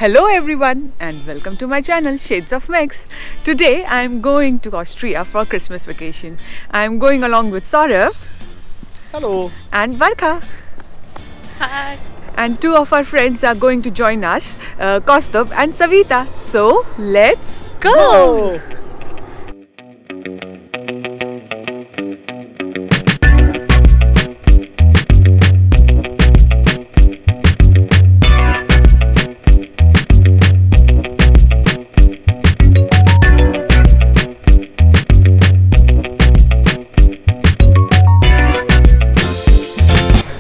Hello everyone and welcome to my channel Shades of Mex. Today I am going to Austria for Christmas vacation. I am going along with Saurav. Hello. And Varka. Hi. And two of our friends are going to join us, Kaustubh and Savita. So let's go!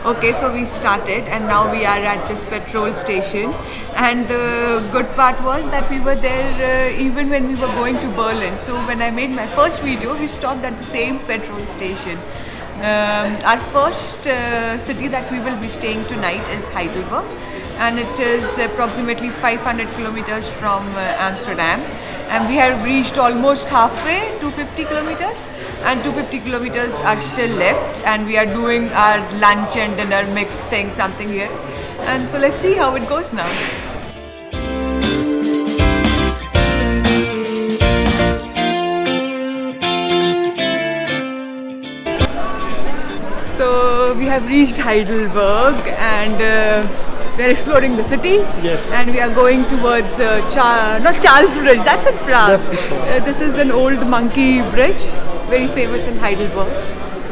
Okay, so we started and now we are at this petrol station, and the good part was that we were there even when we were going to Berlin. So when I made my first video, we stopped at the same petrol station. Our first city that we will be staying tonight is Heidelberg, and it is approximately 500 kilometers from Amsterdam, and we have reached almost halfway, 250 kilometers. And 250 kilometers are still left, and we are doing our lunch and dinner mix thing, something here. And so let's see how it goes now. So we have reached Heidelberg and we are exploring the city. Yes. And we are going towards not Charles Bridge, that's in France. This is an old monkey bridge, very famous in Heidelberg,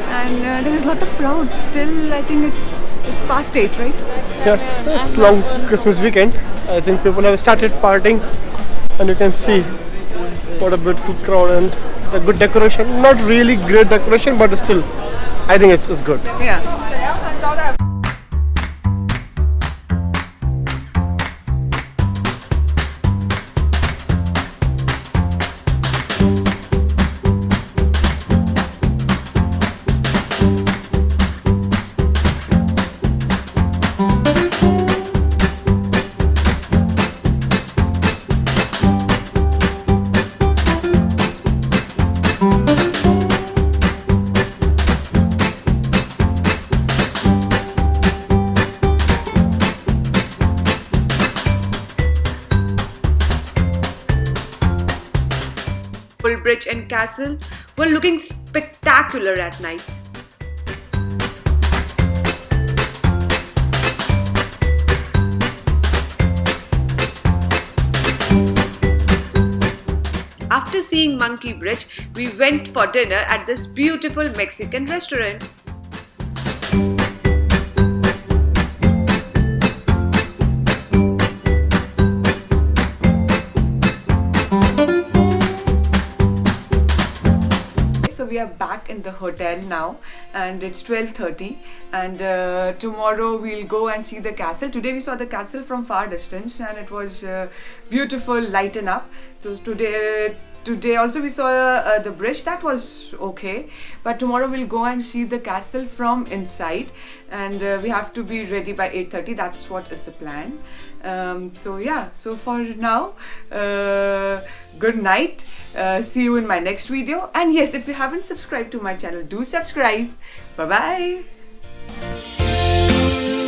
and there is a lot of crowd. Still, I think it's past 8, right? Yes, it's long Christmas weekend. I think people have started partying, and you can see what a beautiful crowd and the good decoration. Not really great decoration, but still, I think it's good. Yeah. Bridge and castle were looking spectacular at night. After seeing Monkey Bridge, we went for dinner at this beautiful Mexican restaurant. So we are back in the hotel now, and it's 12:30, and tomorrow we'll go and see the castle. Today we saw the castle from far distance, and it was beautiful, lighten up. So today also we saw the bridge, that was okay, but tomorrow we'll go and see the castle from inside, and we have to be ready by 8:30. That's what is the plan. So yeah, so for now, good night. See you in my next video, and yes, if you haven't subscribed to my channel, do subscribe. Bye bye.